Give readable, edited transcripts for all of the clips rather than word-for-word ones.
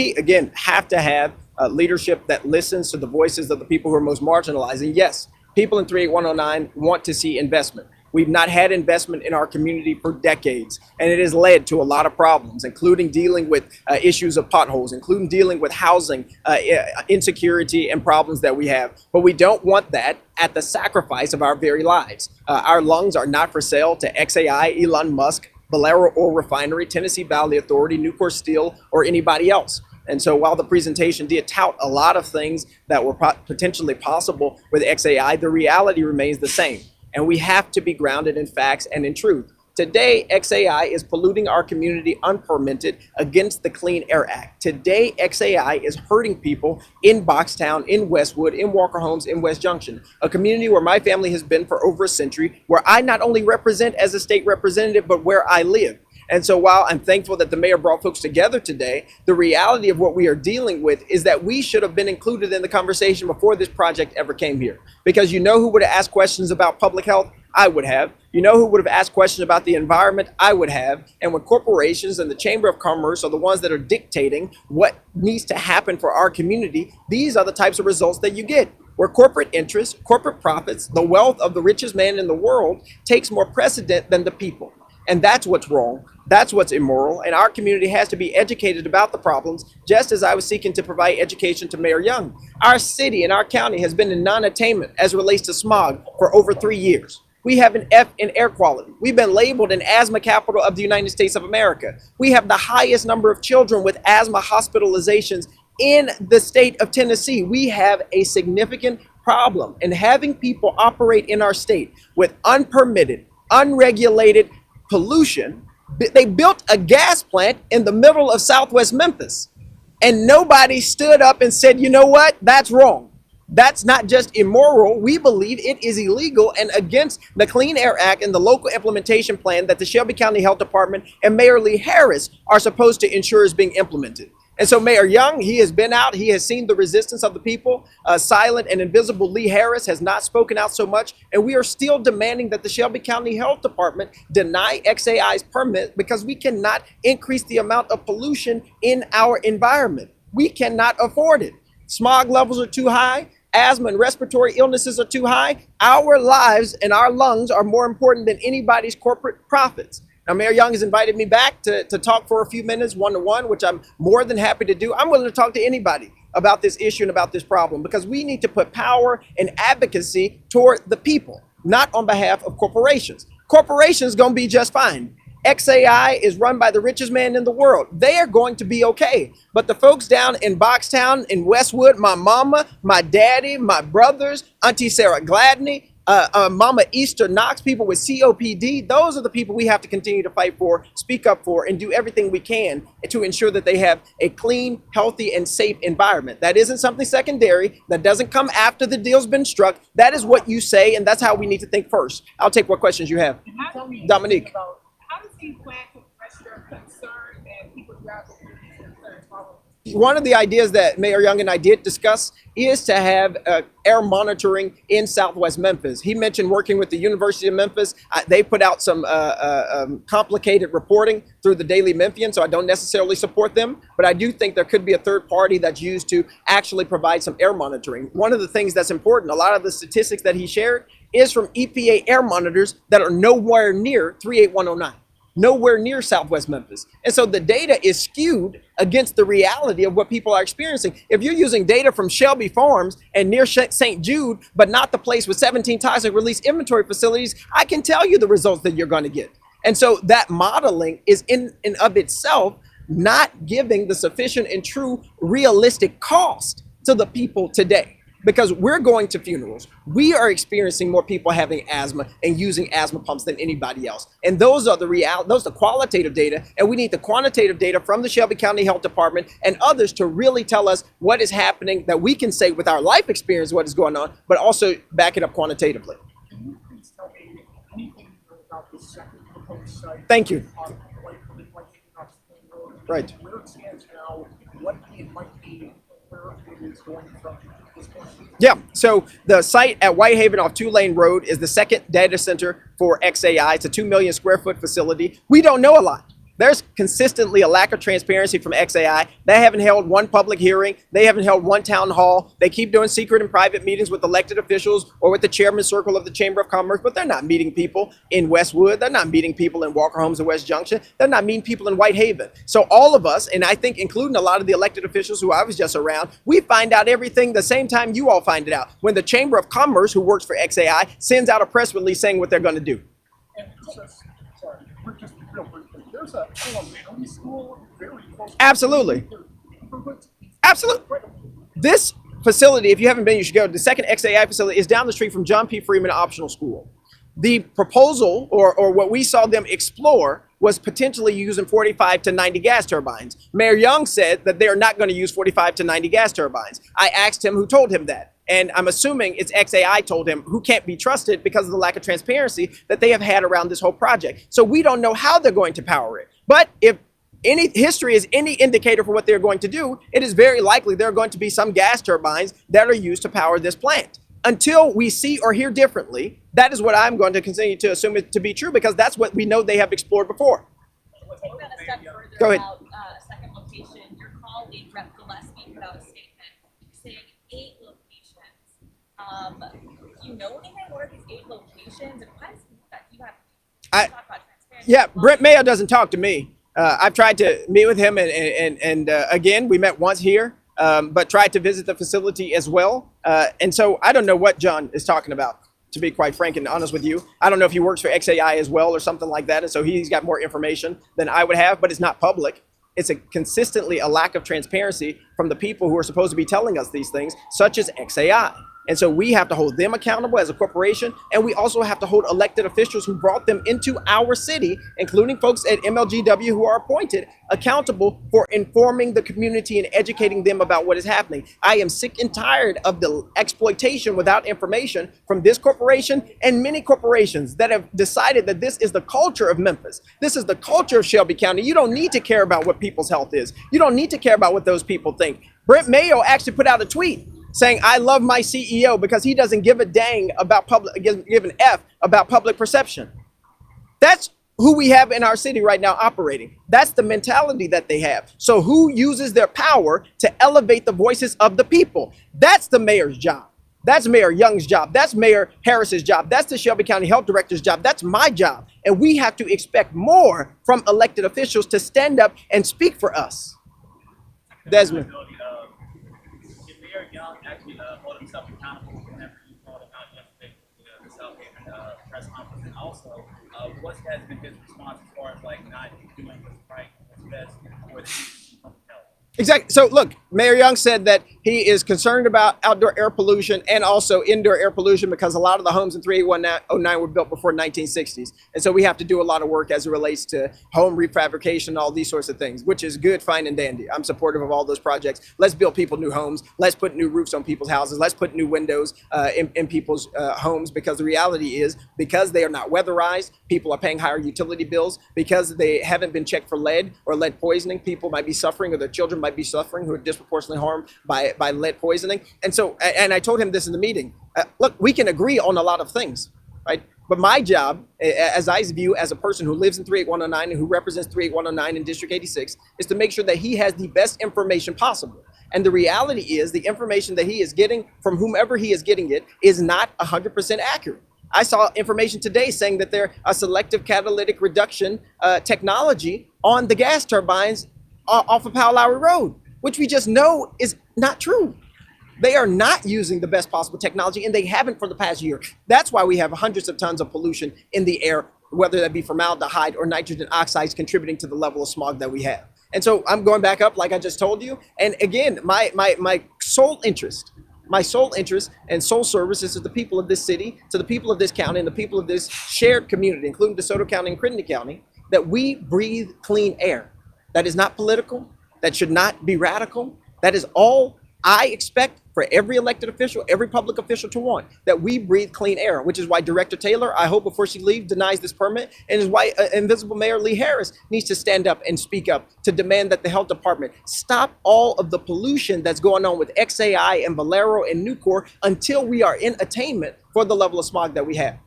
We, again, have to have leadership that listens to the voices of the people who are most marginalized. And yes, people in 38109 want to see investment. We've not had investment in our community for decades, and it has led to a lot of problems, including dealing with issues of potholes, including dealing with housing insecurity and problems that we have. But we don't want that at the sacrifice of our very lives. Our lungs are not for sale to xAI, Elon Musk, Valero Oil Refinery, Tennessee Valley Authority, Nucor Steel, or anybody else. And so while the presentation did tout a lot of things that were potentially possible with xAI, the reality remains the same. And we have to be grounded in facts and in truth. Today, xAI is polluting our community unpermitted against the Clean Air Act. Today, xAI is hurting people in Boxtown, in Westwood, in Walker Homes, in West Junction, a community where my family has been for over a century, where I not only represent as a state representative, but where I live. And so while I'm thankful that the mayor brought folks together today, the reality of what we are dealing with is that we should have been included in the conversation before this project ever came here. Because you know who would have asked questions about public health? I would have. You know who would have asked questions about the environment? I would have. And when corporations and the Chamber of Commerce are the ones that are dictating what needs to happen for our community, these are the types of results that you get, where corporate interests, corporate profits, the wealth of the richest man in the world takes more precedent than the people. And that's what's wrong. That's what's immoral. And our community has to be educated about the problems, just as I was seeking to provide education to Mayor Young. Our city and our county has been in non-attainment as it relates to smog for over 3 years. We have an F in air quality. We've been labeled an asthma capital of the United States of America. We have the highest number of children with asthma hospitalizations in the state of Tennessee. We have a significant problem in having people operate in our state with unpermitted, unregulated pollution. They built a gas plant in the middle of Southwest Memphis, and nobody stood up and said, you know what, that's wrong. That's not just immoral. We believe it is illegal and against the Clean Air Act and the local implementation plan that the Shelby County Health Department and Mayor Lee Harris are supposed to ensure is being implemented. And so Mayor Young, he has been out, he has seen the resistance of the people. Silent and invisible Lee Harris has not spoken out so much. And we are still demanding that the Shelby County Health Department deny xAI's permit because we cannot increase the amount of pollution in our environment. We cannot afford it. Smog levels are too high. Asthma and respiratory illnesses are too high. Our lives and our lungs are more important than anybody's corporate profits. Now, Mayor Young has invited me back to talk for a few minutes, one-to-one, which I'm more than happy to do. I'm willing to talk to anybody about this issue and about this problem, because we need to put power and advocacy toward the people, not on behalf of corporations. Corporations going to be just fine. xAI is run by the richest man in the world. They are going to be okay. But the folks down in Boxtown, in Westwood, my mama, my daddy, my brothers, Auntie Sarah Gladney, Mama Easter Knox, people with COPD, those are the people we have to continue to fight for, speak up for, and do everything we can to ensure that they have a clean, healthy, and safe environment. That isn't something secondary. That doesn't come after the deal's been struck. That is what you say, and that's how we need to think first. I'll take what questions you have. Dominique. How does he plan to address your concern and people throughout the community concerns? One of the ideas that Mayor Young and I did discuss is to have air monitoring in Southwest Memphis. He mentioned working with the University of Memphis. They put out some complicated reporting through the Daily Memphian, so I don't necessarily support them, but I do think there could be a third party that's used to actually provide some air monitoring. One of the things that's important, a lot of the statistics that he shared is from EPA air monitors that are nowhere near 38109. Nowhere near Southwest Memphis. And so the data is skewed against the reality of what people are experiencing. If you're using data from Shelby Farms and near St. Jude, but not the place with 17 toxic release inventory facilities, I can tell you the results that you're going to get. And so that modeling is in and of itself not giving the sufficient and true realistic cost to the people today. Because we're going to funerals, we are experiencing more people having asthma and using asthma pumps than anybody else. And those are the qualitative data, and we need the quantitative data from the Shelby County Health Department and others to really tell us what is happening, that we can say with our life experience what is going on, but also back it up quantitatively. Can you please tell me anything about the second proposed site? Thank you. Right. Where it stands now, what it might be, where it is going from. Yeah, so the site at Whitehaven off 2-Lane Road is the second data center for xAI. It's a 2 million square foot facility. We don't know a lot. There's consistently a lack of transparency from xAI. They haven't held one public hearing. They haven't held one town hall. They keep doing secret and private meetings with elected officials or with the chairman's circle of the Chamber of Commerce, but they're not meeting people in Westwood. They're not meeting people in Walker Homes and West Junction. They're not meeting people in Whitehaven. So all of us, and I think including a lot of the elected officials who I was just around, we find out everything the same time you all find it out. When the Chamber of Commerce, who works for xAI, sends out a press release saying what they're going to do. And sorry, just real briefly, there's a elementary school very close. Absolutely. Absolutely. This facility, if you haven't been, you should go. The second xAI facility is down the street from John P. Freeman Optional School. The proposal, or what we saw them explore, was potentially using 45 to 90 gas turbines. Mayor Young said that they're not going to use 45 to 90 gas turbines. I asked him who told him that. And I'm assuming it's xAI told him, who can't be trusted because of the lack of transparency that they have had around this whole project. So we don't know how they're going to power it. But if any history is any indicator for what they're going to do, it is very likely there are going to be some gas turbines that are used to power this plant. Until we see or hear differently, that is what I'm going to continue to assume it to be true, because that's what we know they have explored before. We'll take that a step further. Go ahead. About a second location. Your colleague, Rep. Gillespie, put out a statement saying 8 locations. Do you know anything? What are these 8 locations? And why is that you have to talk about transparency? Yeah, Brent Mayo doesn't talk to me. I've tried to meet with him, and again, we met once here, but tried to visit the facility as well. And so I don't know what John is talking about, to be quite frank and honest with you. I don't know if he works for xAI as well or something like that, and so he's got more information than I would have, but it's not public. It's consistently a lack of transparency from the people who are supposed to be telling us these things, such as xAI. And so we have to hold them accountable as a corporation, and we also have to hold elected officials who brought them into our city, including folks at MLGW who are appointed, accountable for informing the community and educating them about what is happening. I am sick and tired of the exploitation without information from this corporation and many corporations that have decided that this is the culture of Memphis. This is the culture of Shelby County. You don't need to care about what people's health is. You don't need to care about what those people think. Brent Mayo actually put out a tweet saying, I love my CEO because he doesn't give a dang about give an F about public perception. That's who we have in our city right now operating. That's the mentality that they have. So who uses their power to elevate the voices of the people? That's the mayor's job. That's Mayor Young's job. That's Mayor Harris's job. That's the Shelby County Health Director's job. That's my job. And we have to expect more from elected officials to stand up and speak for us. Desmond. Mayor Young actually hold himself accountable whenever you called him out yesterday at the South Haven press conference, and also what has been his response as far as like not doing what's right, what's best for the people of health? Exactly. So look, Mayor Young said that he is concerned about outdoor air pollution and also indoor air pollution because a lot of the homes in 3809 were built before 1960s. And so we have to do a lot of work as it relates to home refabrication, all these sorts of things, which is good, fine, and dandy. I'm supportive of all those projects. Let's build people new homes. Let's put new roofs on people's houses. Let's put new windows in people's homes, because the reality is, because they are not weatherized, people are paying higher utility bills. Because they haven't been checked for lead or lead poisoning, people might be suffering, or their children might be suffering, who are disproportionately harmed by lead poisoning. And so, and I told him this in the meeting, look, we can agree on a lot of things, right? But my job, as I view as a person who lives in 38109 and who represents 38109 in District 86, is to make sure that he has the best information possible. And the reality is, the information that he is getting from whomever he is getting it is not 100% accurate. I saw information today saying that there a selective catalytic reduction technology on the gas turbines off of Powell Lowry Road, which we just know is not true. They are not using the best possible technology, and they haven't for the past year. That's why we have hundreds of tons of pollution in the air, whether that be formaldehyde or nitrogen oxides, contributing to the level of smog that we have. And so I'm going back up, like I just told you. And again, my sole interest and sole service is to the people of this city, to the people of this county, and the people of this shared community, including DeSoto County and Crittenden County, that we breathe clean air. That is not political. That should not be radical. That is all I expect for every elected official, every public official to want, that we breathe clean air, which is why Director Taylor, I hope before she leaves, denies this permit, and is why Invisible Mayor Lee Harris needs to stand up and speak up to demand that the health department stop all of the pollution that's going on with xAI and Valero and Nucor until we are in attainment for the level of smog that we have.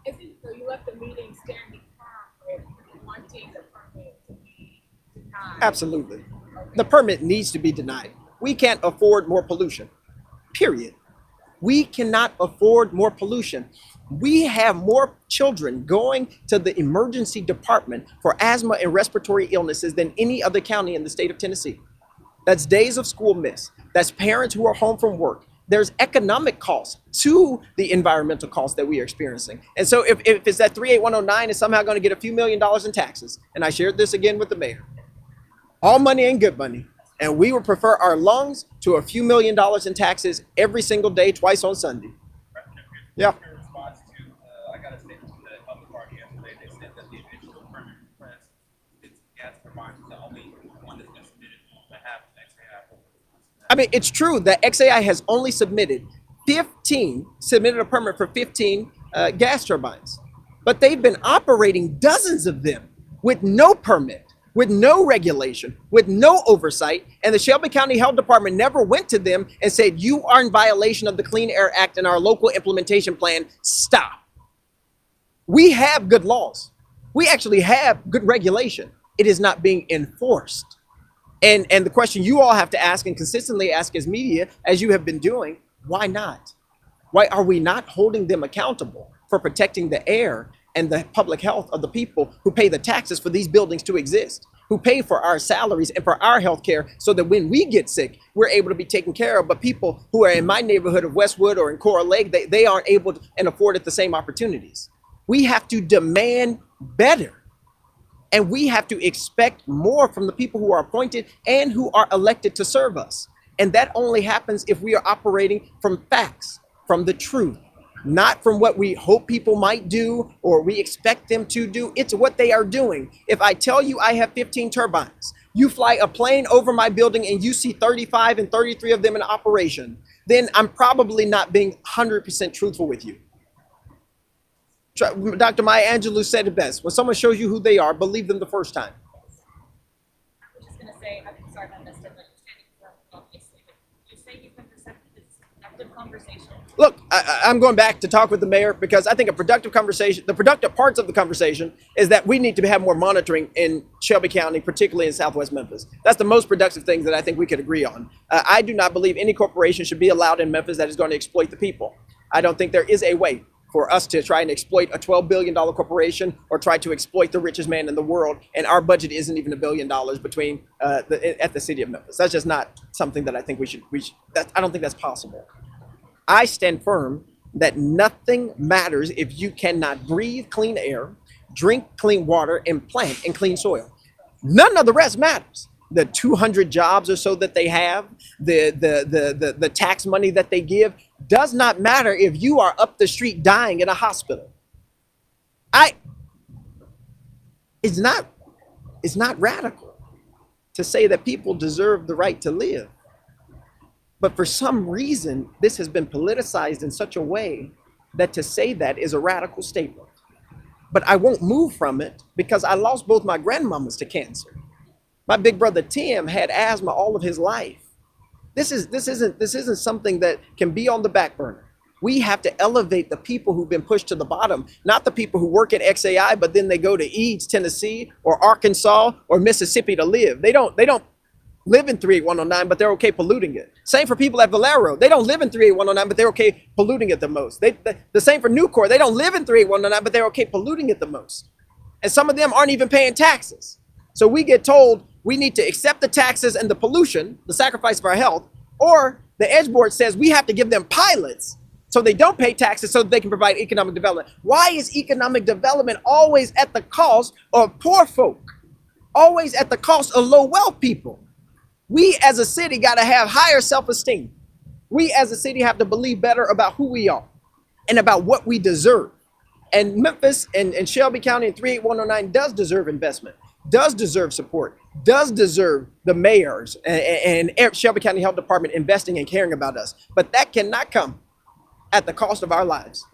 So you left the meeting standing firm with wanting the permit to be Absolutely. The permit needs to be denied. We can't afford more pollution, period. We cannot afford more pollution. We have more children going to the emergency department for asthma and respiratory illnesses than any other county in the state of Tennessee. That's days of school miss. That's parents who are home from work. There's economic costs to the environmental costs that we are experiencing. And so if it's that 38109 is somehow going to get a few $1,000,000 in taxes, and I shared this again with the mayor, all money ain't good money. And we would prefer our lungs to a few $1,000,000 in taxes every single day, twice on Sunday. Yeah. In response to, I got a statement from the public party yesterday. They said that the initial permit request, its gas turbines, is the only one that's been submitted on behalf of xAI. I mean, it's true that xAI has only submitted a permit for 15 gas turbines, but they've been operating dozens of them with no permit, with no regulation, with no oversight. And the Shelby County Health Department never went to them and said, you are in violation of the Clean Air Act and our local implementation plan. Stop. We have good laws. We actually have good regulation. It is not being enforced. And the question you all have to ask and consistently ask as media, as you have been doing, why not? Why are we not holding them accountable for protecting the air and the public health of the people who pay the taxes for these buildings to exist, who pay for our salaries and for our health care so that when we get sick, we're able to be taken care of. But people who are in my neighborhood of Westwood or in Coral Lake, they aren't able to and afforded the same opportunities. We have to demand better. And we have to expect more from the people who are appointed and who are elected to serve us. And that only happens if we are operating from facts, from the truth, not from what we hope people might do or we expect them to do. It's what they are doing. If I tell you I have 15 turbines, you fly a plane over my building and you see 35 and 33 of them in operation, then I'm probably not being 100% truthful with you. Dr. Maya Angelou said it best. When someone shows you who they are, believe them the first time. I was just going to say, I'm sorry if I missed it, but you're standing for obviously, but you say you've been receptive to this productive conversation. Look, I'm going back to talk with the mayor because I think a productive conversation, the productive parts of the conversation is that we need to have more monitoring in Shelby County, particularly in Southwest Memphis. That's the most productive thing that I think we could agree on. I do not believe any corporation should be allowed in Memphis that is going to exploit the people. I don't think there is a way for us to try and exploit a $12 billion corporation or try to exploit the richest man in the world. And our budget isn't even $1 billion between at the city of Memphis. That's just not something that I think we should I don't think that's possible. I stand firm that nothing matters if you cannot breathe clean air, drink clean water, and plant in clean soil. None of the rest matters. The 200 jobs or so that they have, the tax money that they give, does not matter if you are up the street dying in a hospital. It's not radical to say that people deserve the right to live. But for some reason, this has been politicized in such a way that to say that is a radical statement. But I won't move from it because I lost both my grandmamas to cancer. My big brother Tim had asthma all of his life. This isn't something that can be on the back burner. We have to elevate the people who've been pushed to the bottom, not the people who work at xAI, but then they go to Eads, Tennessee, or Arkansas, or Mississippi to live. They don't live in 38109, but they're okay polluting it. Same for people at Valero. They don't live in 38109, but they're okay polluting it the most. The same for Nucor. They don't live in 38109, but they're okay polluting it the most. And some of them aren't even paying taxes. So we get told we need to accept the taxes and the pollution, the sacrifice of our health, or the Edge Board says we have to give them pilots so they don't pay taxes so that they can provide economic development. Why is economic development always at the cost of poor folk? Always at the cost of low wealth people? We as a city got to have higher self-esteem. We as a city have to believe better about who we are and about what we deserve. And Memphis and Shelby County and 38109 does deserve investment, does deserve support, does deserve the mayors and Shelby County Health Department investing and caring about us. But that cannot come at the cost of our lives.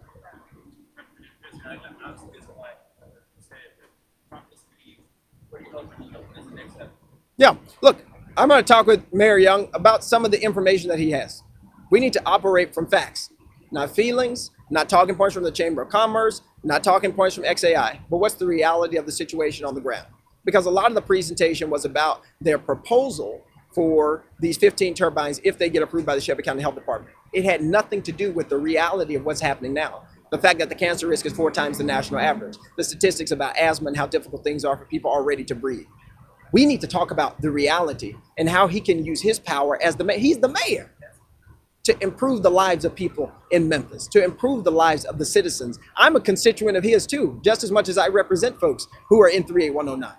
Yeah, look, I'm going to talk with Mayor Young about some of the information that he has. We need to operate from facts, not feelings, not talking points from the Chamber of Commerce, not talking points from xAI, but what's the reality of the situation on the ground? because a lot of the presentation was about their proposal for these 15 turbines if they get approved by the Shelby County Health Department. It had nothing to do with the reality of what's happening now. The fact that the cancer risk is 4 times the national average, the statistics about asthma and how difficult things are for people already to breathe. We need to talk about the reality and how he can use his power as the mayor. He's the mayor to improve the lives of people in Memphis, to improve the lives of the citizens. I'm a constituent of his too, just as much as I represent folks who are in 38109.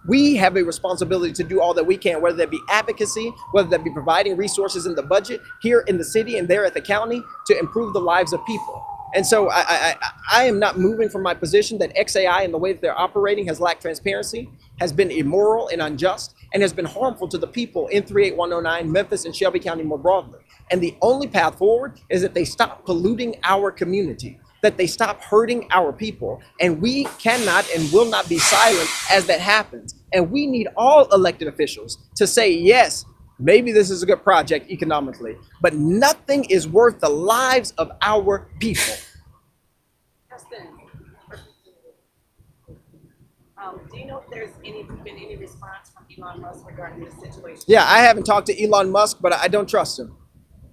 We have a responsibility to do all that we can, whether that be advocacy, whether that be providing resources in the budget here in the city and there at the county to improve the lives of people. And so I am not moving from my position that xAI and the way that they're operating has lacked transparency, has been immoral and unjust, and has been harmful to the people in 38109, Memphis, and Shelby County more broadly. And the only path forward is that they stop polluting our community, that they stop hurting our people. And we cannot and will not be silent as that happens. And we need all elected officials to say, yes, maybe this is a good project economically, but nothing is worth the lives of our people. Justin, do you know if there's been any response from Elon Musk regarding this situation? Yeah, I haven't talked to Elon Musk, but I don't trust him.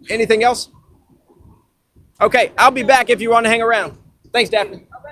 Anything else? Okay, I'll be back if you want to hang around. Thanks, Daphne. Okay.